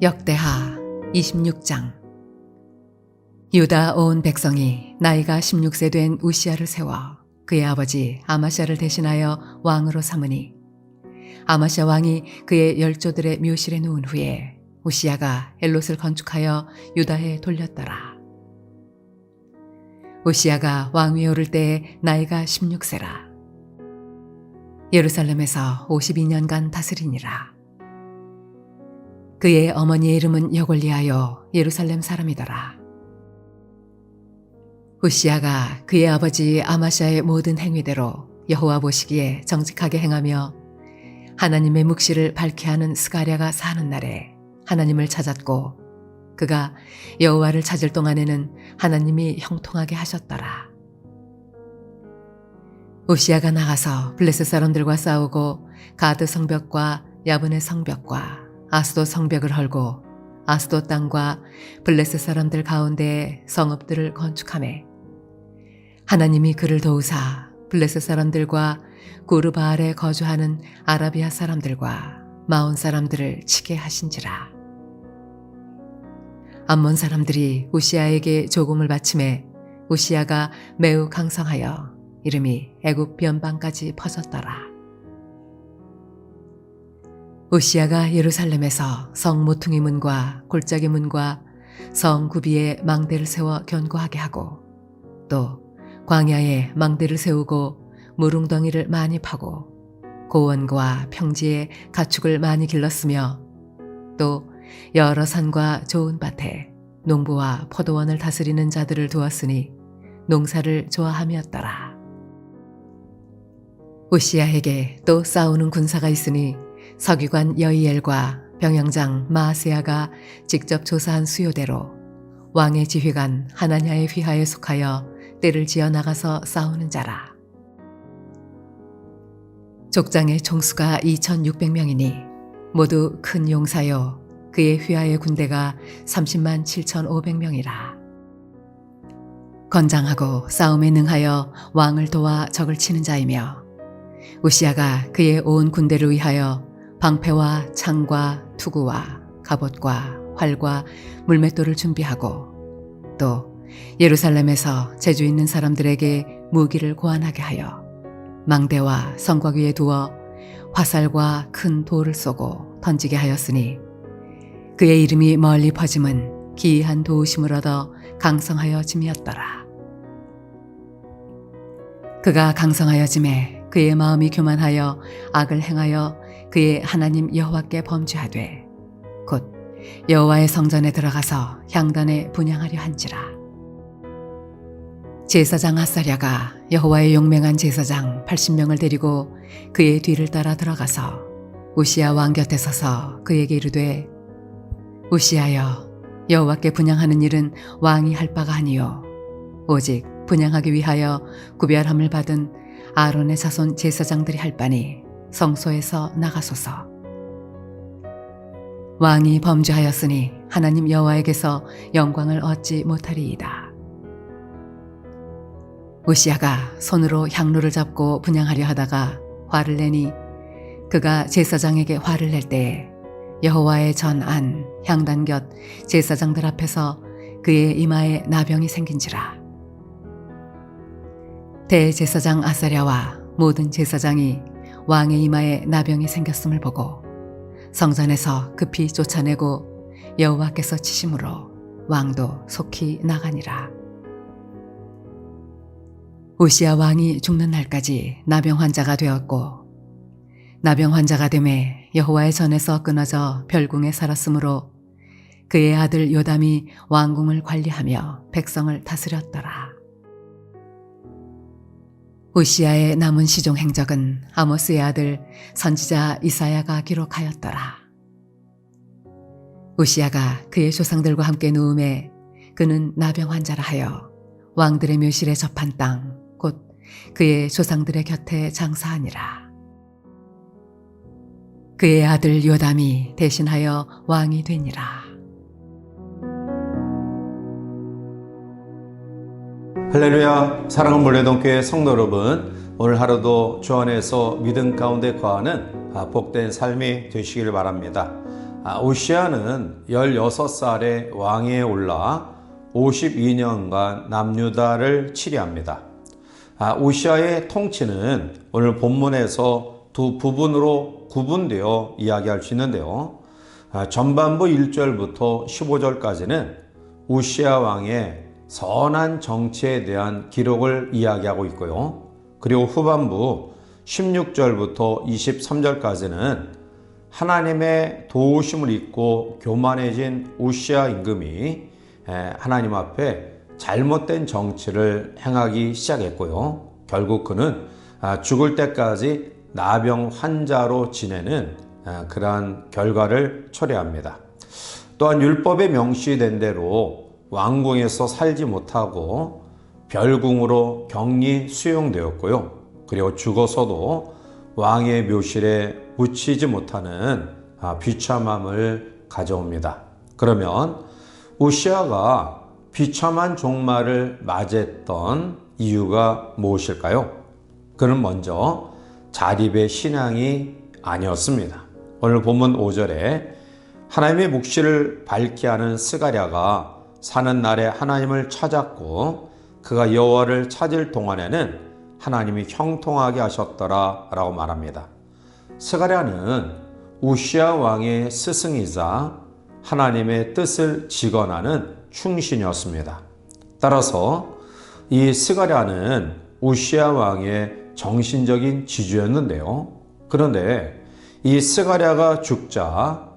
역대하 26장. 유다 온 백성이 나이가 16세 된 우시야를 세워 그의 아버지 아마샤를 대신하여 왕으로 삼으니 아마샤 왕이 그의 열조들의 묘실에 누운 후에 우시야가 엘롯을 건축하여 유다에 돌렸더라. 우시야가 왕위에 오를 때에 나이가 16세라. 예루살렘에서 52년간 다스리니라. 그의 어머니의 이름은 여골리하여 예루살렘 사람이더라. 우시야가 그의 아버지 아마샤의 모든 행위대로 여호와 보시기에 정직하게 행하며 하나님의 묵시를 밝게 하는 스가랴가 사는 날에 하나님을 찾았고 그가 여호와를 찾을 동안에는 하나님이 형통하게 하셨더라. 우시야가 나가서 블레셋 사람들과 싸우고 가드 성벽과 야브네 성벽과 아스돗 성벽을 헐고 아스돗 땅과 블레셋 사람들 가운데에 성읍들을 건축하매 하나님이 그를 도우사 블레셋 사람들과 구르바알에 거주하는 아라비아 사람들과 마온 사람들을 치게 하신지라. 암몬 사람들이 우시야에게 조공을 바치매 우시야가 매우 강성하여 이름이 애굽 변방까지 퍼졌더라. 우시야가 예루살렘에서 성 모퉁이 문과 골짜기 문과 성 구비에 망대를 세워 견고하게 하고 또 광야에 망대를 세우고 무릉덩이를 많이 파고 고원과 평지에 가축을 많이 길렀으며 또 여러 산과 좋은 밭에 농부와 포도원을 다스리는 자들을 두었으니 농사를 좋아함이었더라. 우시야에게 또 싸우는 군사가 있으니 서기관 여이엘과 병영장 마아세야가 직접 조사한 수요대로 왕의 지휘관 하나냐의 휘하에 속하여 떼를 지어 나가서 싸우는 자라. 족장의 총수가 2600명이니 모두 큰 용사요 그의 휘하의 군대가 30만 7500명이라. 건장하고 싸움에 능하여 왕을 도와 적을 치는 자이며 우시야가 그의 온 군대를 위하여 방패와 창과 투구와 갑옷과 활과 물맷돌을 준비하고 또 예루살렘에서 재주 있는 사람들에게 무기를 고안하게 하여 망대와 성곽 위에 두어 화살과 큰 돌을 쏘고 던지게 하였으니 그의 이름이 멀리 퍼짐은 기이한 도우심을 얻어 강성하여짐이었더라. 그가 강성하여짐에 그의 마음이 교만하여 악을 행하여 그의 하나님 여호와께 범죄하되 곧 여호와의 성전에 들어가서 향단에 분향하려 한지라. 제사장 아사랴가 여호와의 용맹한 제사장 80명을 데리고 그의 뒤를 따라 들어가서 우시야 왕 곁에 서서 그에게 이르되 우시야여 여호와께 분향하는 일은 왕이 할 바가 아니요 오직 분향하기 위하여 구별함을 받은 아론의 자손 제사장들이 할 바니 성소에서 나가소서. 왕이 범죄하였으니 하나님 여호와에게서 영광을 얻지 못하리이다. 우시야가 손으로 향로를 잡고 분향하려 하다가 화를 내니 그가 제사장에게 화를 낼 때에 여호와의 전 안 향단 곁 제사장들 앞에서 그의 이마에 나병이 생긴지라. 대제사장 아사랴와 모든 제사장이 왕의 이마에 나병이 생겼음을 보고 성전에서 급히 쫓아내고 여호와께서 치심으로 왕도 속히 나가니라. 우시야 왕이 죽는 날까지 나병 환자가 되었고 나병 환자가 되매 여호와의 전에서 끊어져 별궁에 살았으므로 그의 아들 요담이 왕궁을 관리하며 백성을 다스렸더라. 우시야의 남은 시종 행적은 아모스의 아들 선지자 이사야가 기록하였더라. 우시야가 그의 조상들과 함께 누움에 그는 나병 환자라 하여 왕들의 묘실에 접한 땅 곧 그의 조상들의 곁에 장사하니라. 그의 아들 요담이 대신하여 왕이 되니라. 할렐루야. 사랑하는 몰래동교회 성도 여러분, 오늘 하루도 주 안에서 믿음 가운데 거하는 복된 삶이 되시기를 바랍니다. 우시아는 16살에 왕위에 올라 52년간 남유다를 치리합니다. 우시아의 통치는 오늘 본문에서 두 부분으로 구분되어 이야기할 수 있는데요. 전반부 1절부터 15절까지는 우시아 왕의 선한 정치에 대한 기록을 이야기하고 있고요. 그리고 후반부 16절부터 23절까지는 하나님의 도우심을 잊고 교만해진 우시아 임금이 하나님 앞에 잘못된 정치를 행하기 시작했고요. 결국 그는 죽을 때까지 나병 환자로 지내는 그러한 결과를 초래합니다. 또한 율법에 명시된 대로 왕궁에서 살지 못하고 별궁으로 격리 수용되었고요. 그리고 죽어서도 왕의 묘실에 묻히지 못하는 비참함을 가져옵니다. 그러면 우시아가 비참한 종말을 맞이했던 이유가 무엇일까요? 그는 먼저 자립의 신앙이 아니었습니다. 오늘 본문 5절에 하나님의 묵시를 밝게 하는 스가랴가 사는 날에 하나님을 찾았고 그가 여호와를 찾을 동안에는 하나님이 형통하게 하셨더라 라고 말합니다. 스가랴는 우시아 왕의 스승이자 하나님의 뜻을 직언하는 충신이었습니다. 따라서 이 스가랴는 우시아 왕의 정신적인 지주였는데요. 그런데 이 스가랴가 죽자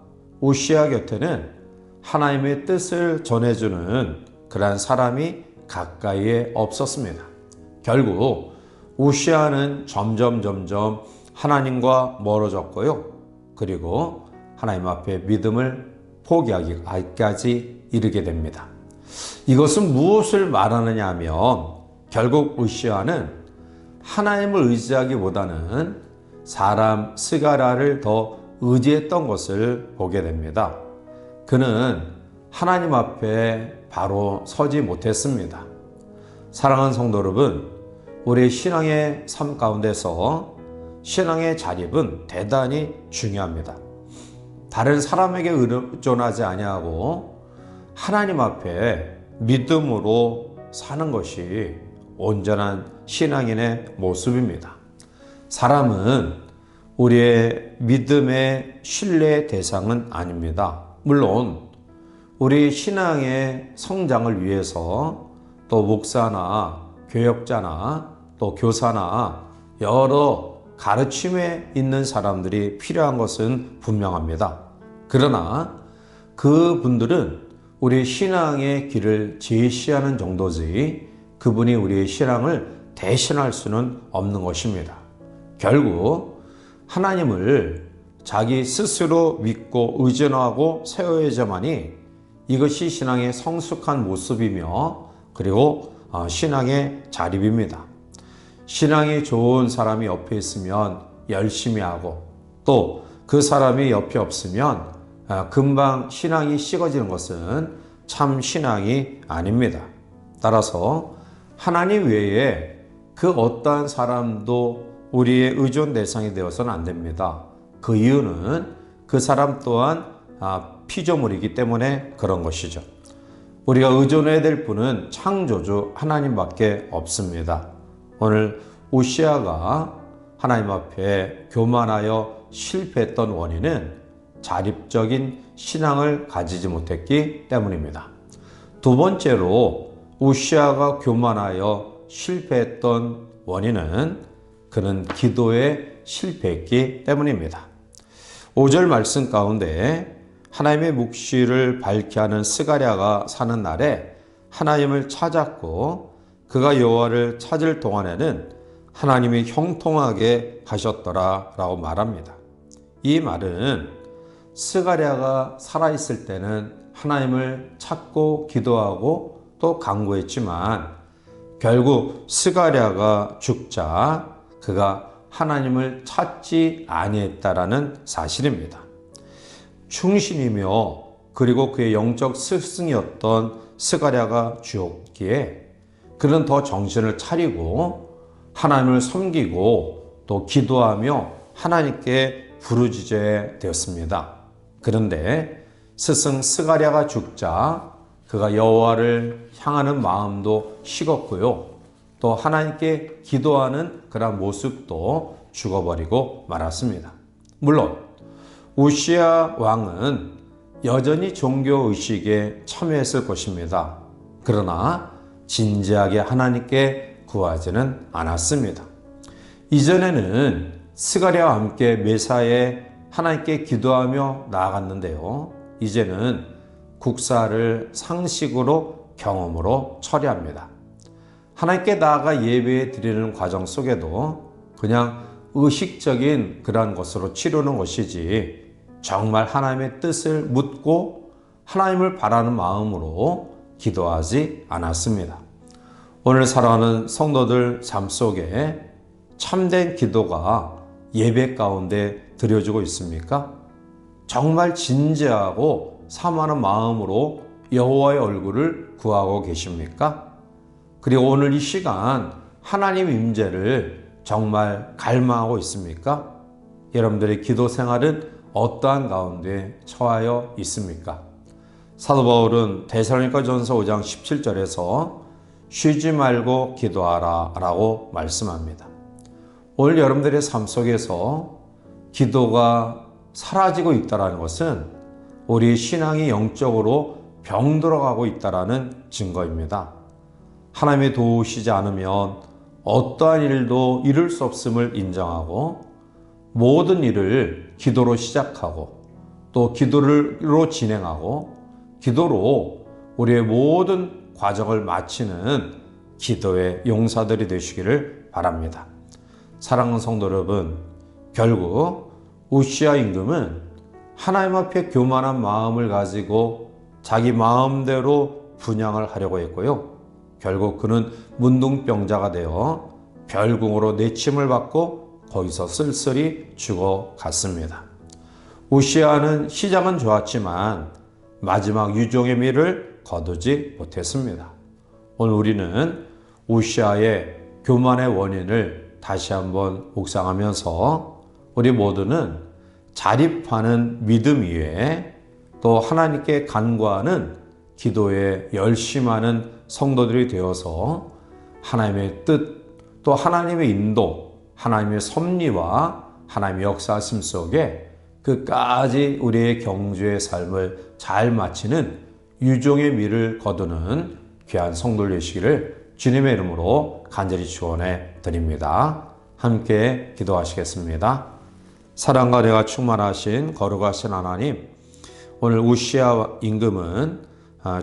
우시아 곁에는 하나님의 뜻을 전해주는 그러한 사람이 가까이에 없었습니다. 결국 우시아는 점점 하나님과 멀어졌고요. 그리고 하나님 앞에 믿음을 포기하기까지 이르게 됩니다. 이것은 무엇을 말하느냐 하면 결국 우시아는 하나님을 의지하기보다는 사람 스가랴를 더 의지했던 것을 보게 됩니다. 그는 하나님 앞에 바로 서지 못했습니다. 사랑하는 성도 여러분, 우리 신앙의 삶 가운데서 신앙의 자립은 대단히 중요합니다. 다른 사람에게 의존하지 아니하고 하나님 앞에 믿음으로 사는 것이 온전한 신앙인의 모습입니다. 사람은 우리의 믿음의 신뢰의 대상은 아닙니다. 물론 우리 신앙의 성장을 위해서 또 목사나 교역자나 또 교사나 여러 가르침에 있는 사람들이 필요한 것은 분명합니다. 그러나 그분들은 우리 신앙의 길을 제시하는 정도지 그분이 우리의 신앙을 대신할 수는 없는 것입니다. 결국 하나님을 자기 스스로 믿고 의존하고 세워야지만이 이것이 신앙의 성숙한 모습이며 그리고 신앙의 자립입니다. 신앙이 좋은 사람이 옆에 있으면 열심히 하고 또 그 사람이 옆에 없으면 금방 신앙이 식어지는 것은 참 신앙이 아닙니다. 따라서 하나님 외에 그 어떠한 사람도 우리의 의존 대상이 되어서는 안 됩니다. 그 이유는 그 사람 또한 피조물이기 때문에 그런 것이죠. 우리가 의존해야 될 분은 창조주 하나님밖에 없습니다. 오늘 우시아가 하나님 앞에 교만하여 실패했던 원인은 자립적인 신앙을 가지지 못했기 때문입니다. 두 번째로 우시아가 교만하여 실패했던 원인은 그는 기도에 실패했기 때문입니다. 5절 말씀 가운데 하나님의 묵시를 밝게 하는 스가랴가 사는 날에 하나님을 찾았고 그가 여호와를 찾을 동안에는 하나님이 형통하게 하셨더라 라고 말합니다. 이 말은 스가랴가 살아있을 때는 하나님을 찾고 기도하고 또 간구했지만 결국 스가랴가 죽자 그가 하나님을 찾지 아니했다라는 사실입니다. 충신이며 그리고 그의 영적 스승이었던 스가랴가 죽었기에 그는 더 정신을 차리고 하나님을 섬기고 또 기도하며 하나님께 부르짖어야 되었습니다. 그런데 스승 스가랴가 죽자 그가 여호와를 향하는 마음도 식었고요. 또 하나님께 기도하는 그런 모습도 죽어버리고 말았습니다. 물론 우시야 왕은 여전히 종교의식에 참여했을 것입니다. 그러나 진지하게 하나님께 구하지는 않았습니다. 이전에는 스가랴와 함께 매사에 하나님께 기도하며 나아갔는데요. 이제는 국사를 상식으로 경험으로 처리합니다. 하나님께 나아가 예배 드리는 과정 속에도 그냥 의식적인 그러한 것으로 치르는 것이지 정말 하나님의 뜻을 묻고 하나님을 바라는 마음으로 기도하지 않았습니다. 오늘 살아가는 성도들 삶 속에 참된 기도가 예배 가운데 드려지고 있습니까? 정말 진지하고 사모하는 마음으로 여호와의 얼굴을 구하고 계십니까? 그리고 오늘 이 시간 하나님 임재를 정말 갈망하고 있습니까? 여러분들의 기도 생활은 어떠한 가운데 처하여 있습니까? 사도 바울은 데살로니가전서 5장 17절에서 쉬지 말고 기도하라 라고 말씀합니다. 오늘 여러분들의 삶 속에서 기도가 사라지고 있다는 것은 우리 신앙이 영적으로 병들어가고 있다는 증거입니다. 하나님이 도우시지 않으면 어떠한 일도 이룰 수 없음을 인정하고 모든 일을 기도로 시작하고 또 기도로 진행하고 기도로 우리의 모든 과정을 마치는 기도의 용사들이 되시기를 바랍니다. 사랑하는 성도 여러분, 결국 우시야 임금은 하나님 앞에 교만한 마음을 가지고 자기 마음대로 분양을 하려고 했고요. 결국 그는 문둥병자가 되어 별궁으로 내침을 받고 거기서 쓸쓸히 죽어갔습니다. 우시야는 시작은 좋았지만 마지막 유종의 미를 거두지 못했습니다. 오늘 우리는 우시야의 교만의 원인을 다시 한번 묵상하면서 우리 모두는 자립하는 믿음 위에 또 하나님께 간구하는 기도에 열심하는 성도들이 되어서 하나님의 뜻 또 하나님의 인도, 하나님의 섭리와 하나님의 역사심 속에 끝까지 우리의 경주의 삶을 잘 마치는 유종의 미를 거두는 귀한 성도들 되시기를 주님의 이름으로 간절히 축원해 드립니다. 함께 기도하시겠습니다. 사랑과 은혜가 충만하신 거룩하신 하나님, 오늘 우시야 임금은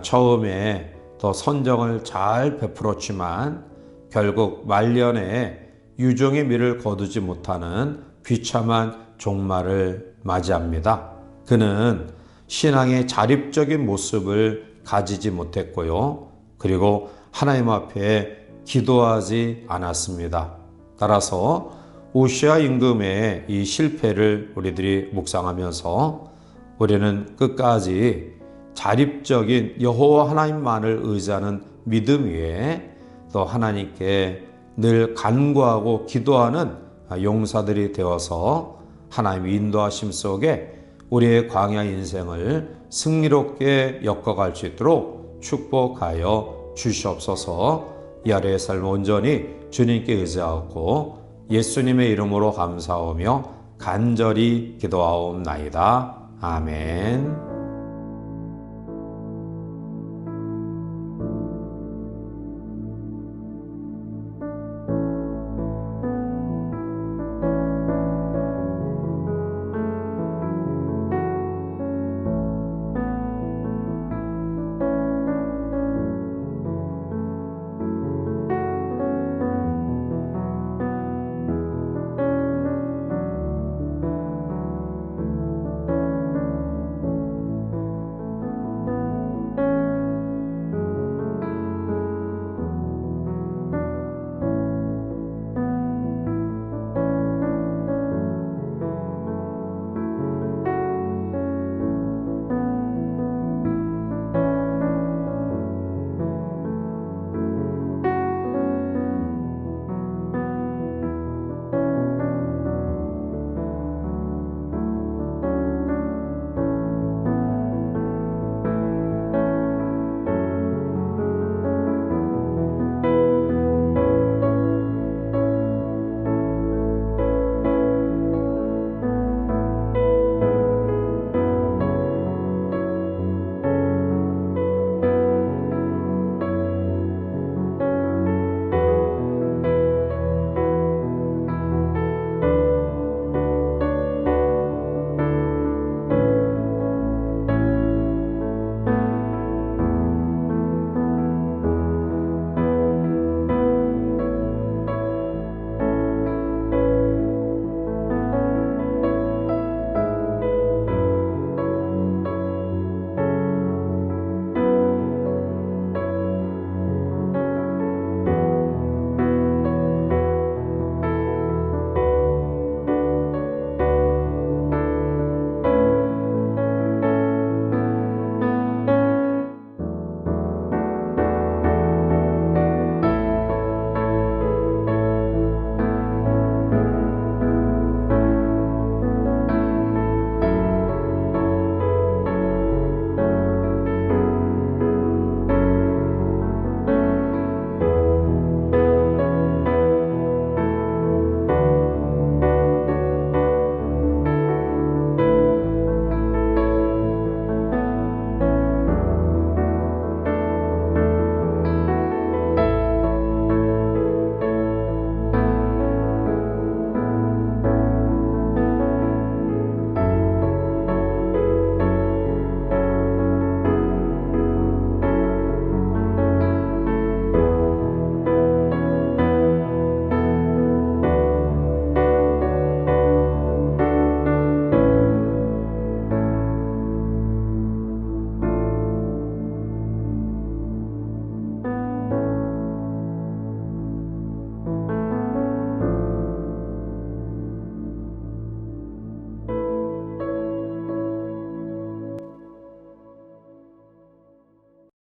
처음에 더 선정을 잘 베풀었지만 결국 말년에 유종의 미를 거두지 못하는 비참한 종말을 맞이합니다. 그는 신앙의 자립적인 모습을 가지지 못했고요. 그리고 하나님 앞에 기도하지 않았습니다. 따라서 우시야 임금의 이 실패를 우리들이 묵상하면서 우리는 끝까지 자립적인 여호와 하나님만을 의지하는 믿음 위에 또 하나님께 늘 간구하고 기도하는 용사들이 되어서 하나님의 인도하심 속에 우리의 광야 인생을 승리롭게 엮어갈 수 있도록 축복하여 주시옵소서. 이 아래의 삶 온전히 주님께 의지하고 예수님의 이름으로 감사하며 간절히 기도하옵나이다. 아멘.